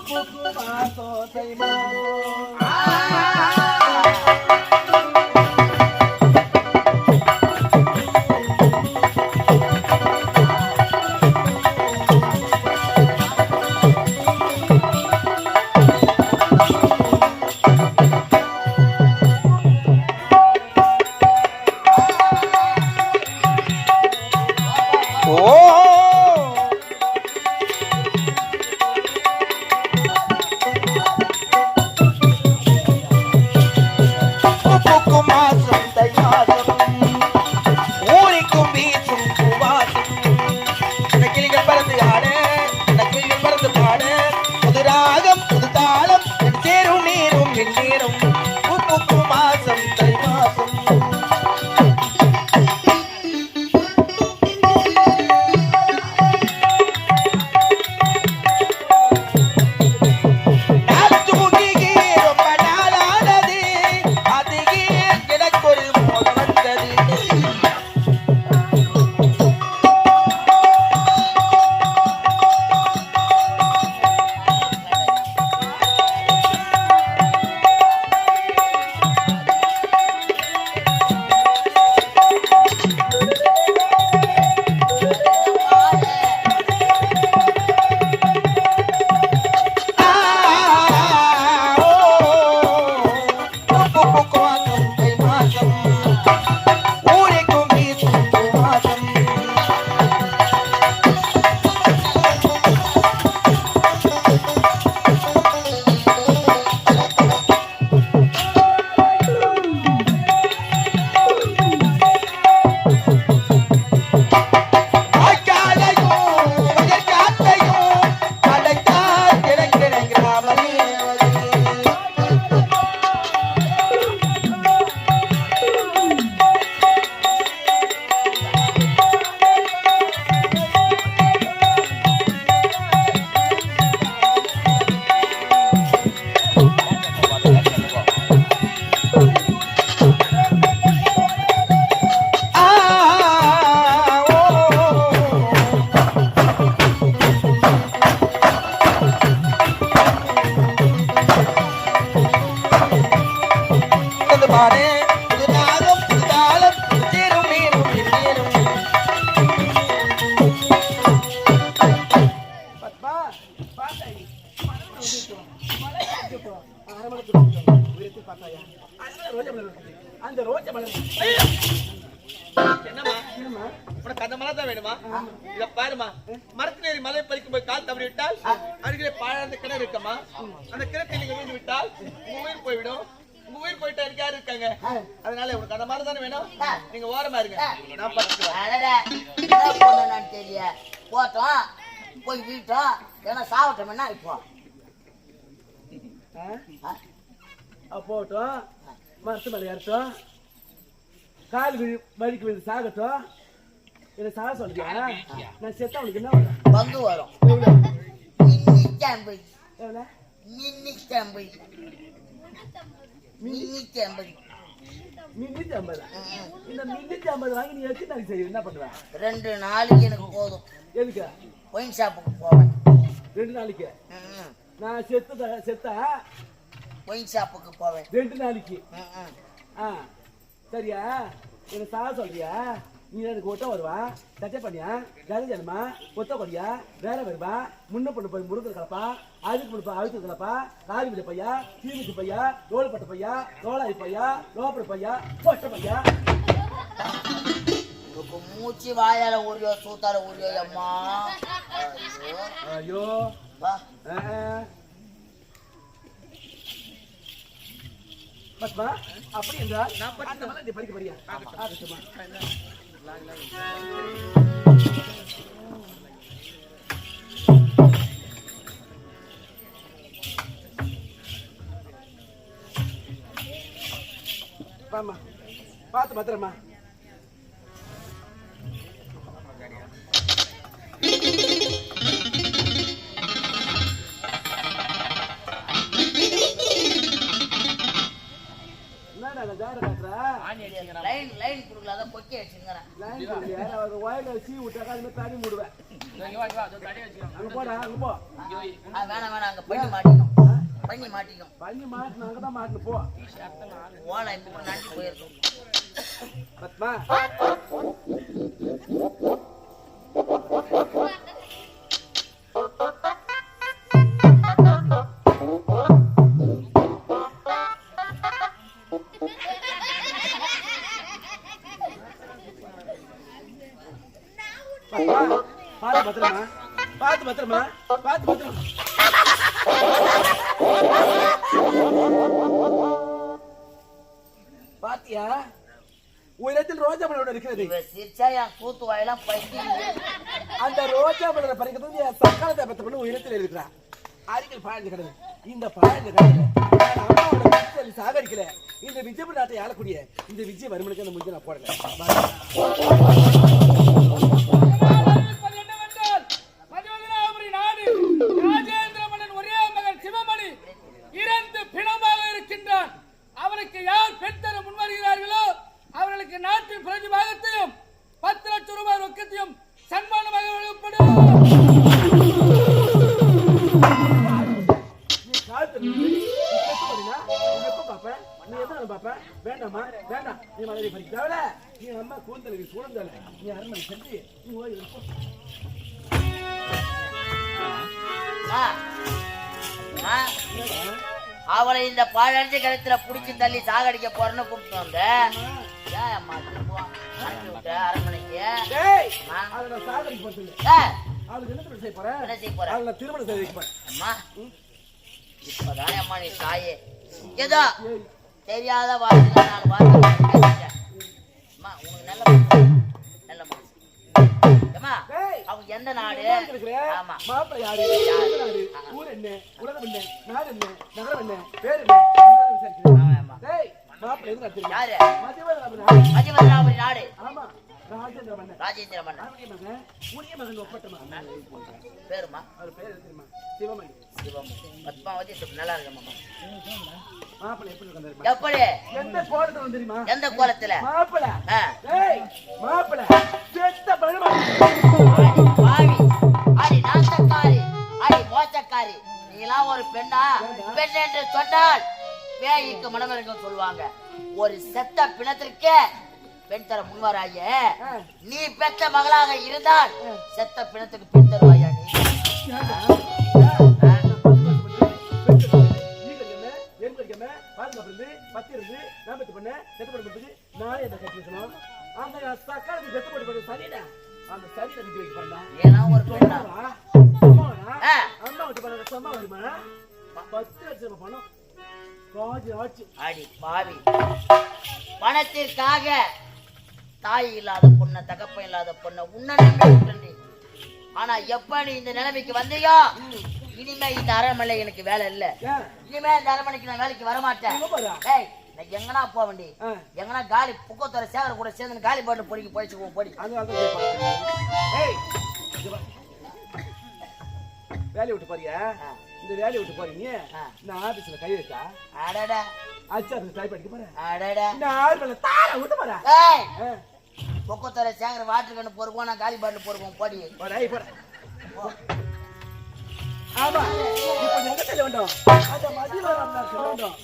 Pupu maso say maso. அந்த ரோஜா மலர் என்னமா உனக்கு அந்த மலர் தான் வேணுமா? இத பாருமா, மரத்திலேறி மலை பறிக்கும் போய் கால் தவறி விட்டால் அருகிலே பாழாந்த கிணறு இருக்கமா, அந்த கிணற்றில் நீங்க விழுந்து விட்டால் உங்க உயிர் போய்விடும். உங்க உயிர் போயிட்டா எனக்கு யாரு இருக்காங்க? அதனால உனக்கு அந்த மாதிரி தானே வேணும். நீங்க ஓரமா இருங்க, நான் பார்த்துக்கிறேன். தெரிய போட்டோம் போய் வீட்டோம் ஏன்னா சாவட்டம் என்ன இப்போ போட்டோம் மரத்து மேலே ஏறட்டும், கால் வலிக்கு வந்து சாகட்டும். என்ன சாக சொல்றியா? நான் செத்தா உனக்கு என்ன வரும்? வந்து வரும். எவ்வளோ? மின்னூத்தி 50. இந்த 350 வாங்கி நீ எத்தனை நாளைக்கு செய்ய என்ன பண்ணுவேன்? 2 நாளைக்கு எனக்கு போதும். எதுக்கு? ஒயின் ஷாப்புக்கு போவேன். 2 நாளைக்கு? நான் செத்தா ஒயின் ஷாப்புக்கு போவேன் 2 நாளைக்கு. சரியா? என்ன சாக சொல்றியா? நீ எனக்கு ஒட்ட வருவா, சட்டை பண்ணியா, கரைஞ்சனுமா, ஒத்த கொடியா, வேற வருவா, முன்ன பொண்ணு போய் முருங்கல் கலப்பா, அழுக்கு பொண்ணு போய் அழுத்து கலப்பா, காலி விட பையா, சீமிச்சு பையா, ரோல் பட்ட பையா, ரோலாய் பையா, ரோப்பட பையா, பொட்ட பையா. மூச்சு வாயால ஊரியோ சூத்தால ஊரியோ அம்மா. ஐயோ பத்மா, அப்படி என்றால் நான் படிக்க போறியா? பார்த்து பத்திரமா. என்னடா ஜார காட்டுறா? லைன் லைன் கொடுக்கல அதான் கொக்கி வச்சுங்கிறேன். ஒயர்ல சீ விட்டாக்கா அது மாதிரி தண்ணி மூடுவேன். அங்க போடா, அங்க போ. வேணாம் வேணாம், அங்க பண்ணி மாட்டிக்கணும். பண்ணி மாட்டிக்கணும். பண்ணி மாட்டு அங்கதான் மாட்டு போ. ஓலை இப்ப கூட நன்றி போயிருக்கும். பத்மா பாத்து பத்திரமா, பாத்து பத்திரமா, பாத்து பத்திரமா. பாத்தியா உயரத்தில் ரோஜா மலரோட இருக்கிறது. சிரிச்சா என் கூத்து வாயெல்லாம் பைத்தி. அந்த ரோஜா மலரை பறிக்கிறது என் சக்காலத்தை பத்த பண்ணி உயரத்தில் இருக்கிறான். அறிக்கை பாழ்ந்து கிடது. இந்த பாழ்ந்த கிடது அம்மாவோட விஜய் சாகரிக்கல. இந்த விஜயபுர நாட்டை ஆளக்கூடிய இந்த விஜய் வருமனுக்கு அந்த முடிஞ்ச நான் போடல. ராஜேந்திர மன்னன் ஒரே மகன் சிவமணி இறந்து பிணமாக இருக்கின்றான். அவருக்கு யார் பெண் தர முன்வருகிறார்களோ அவர்களுக்கு நாட்டின் பிரதி பாகத்தையும் 10 லட்சம் ரூபாய் ரொக்கத்தையும் சன்மானமாக வழங்கப்படும். வேண்டாமா வேண்டாம், நீ மலரை பறிக்காவல, நீ அம்மா கூந்தலுக்கு சூழ்ந்தால, நீ அரண்மனை சென்று நீ ஓய்வு. அவளை இந்த பாழஞ்சு கழுத்துல புடிச்சு தள்ளி சாகடிக்க போறேன்னு கூப்பிட்டு வந்த அம்மா அனுப்பி விட்ட அரண்மனைக்கு. அம்மா இப்பதானே அம்மா நீ தாயே ஏதோ தெரியாத வார்த்தை 4 வார்த்தை அம்மா உனக்கு நல்ல நல்ல அம்மா அவங்க எந்த நாடு? ஆமா மாப்பிள்ளை யாரு, நாடு, ஊர் என்ன, உலகம் என்ன, நாடு என்ன, நகரம் என்ன, பேர் என்ன? டேய் மாப்பிள்ளை எது நடத்துறீங்க? யாரு? மதிவதனாபுரி நாடு. ஆமா ராஜேந்திர மன்னன். ராஜேந்திர மன்னன் அவருடைய மகன் உரிய மகன் ஒப்பட்ட மகன். பேருமா? அவர் பேர் தெரியுமா? சிவமணி. சிவமணி. பத்மாவதி நல்லா இருக்கம்மா. மாப்பிள்ளை எப்படி இருக்காரு? எப்படி? எந்த கோலத்துல வந்து தெரியுமா? எந்த கோலத்துல? மாப்பிள்ளை. டேய் மாப்பிள்ளை செத்த பழுமா. பாவி அடி நாசக்காரி அடி மோசக்காரி, நீலாம் ஒரு பெண்ணா? பெண் என்று சொன்னால் பேய்க்கு மனமிருக்கும் சொல்லுவாங்க. ஒரு செத்த பிணத்திற்கு பெண் தர முன்வராய நீ பெற்ற மகளாக இருந்தால் செத்த பிணத்துக்கு பெண் தருவாயா நீ? ஏன்னா ஒரு பெண்ணா அடி பாவி, பணத்திற்காக தாய் இல்லாத பொண்ண தகப்பன் இல்லாத பொண்ண உன்ன நம்பி. ஆனா எப்ப நீ இந்த நிலைமைக்கு வந்தியோ இனிமே இந்த அரண்மனை எனக்கு வேலை இல்ல. இனிமே இந்த அரண்மனைக்கு நான் வேலைக்கு வரமாட்டேன். எங்கனா போக வேண்டி எங்கனா காலி புக்கத்தோட சேகர கூட சேர்ந்து காலி பாட்டு பொடிக்கு போயிடுச்சு பொடி. வேலையை விட்டு போறியா? இந்த வேலையை விட்டு போறீங்க நான் ஆபீஸ்ல கை வச்சா அடடா அச்சா டைப் அடிக்க போறேன். அடடா நான் ஆர்மல தார விட்டு போறேன். புக்கத்தோட சேகர வாட்டர் கண்ணு போறோம், நான் காலி பாட்டு போடுவோம் பொடி. ஆமா இப்ப எங்க தெரிய வேண்டும்? அந்த மதியம் சொல்ல வேண்டும்.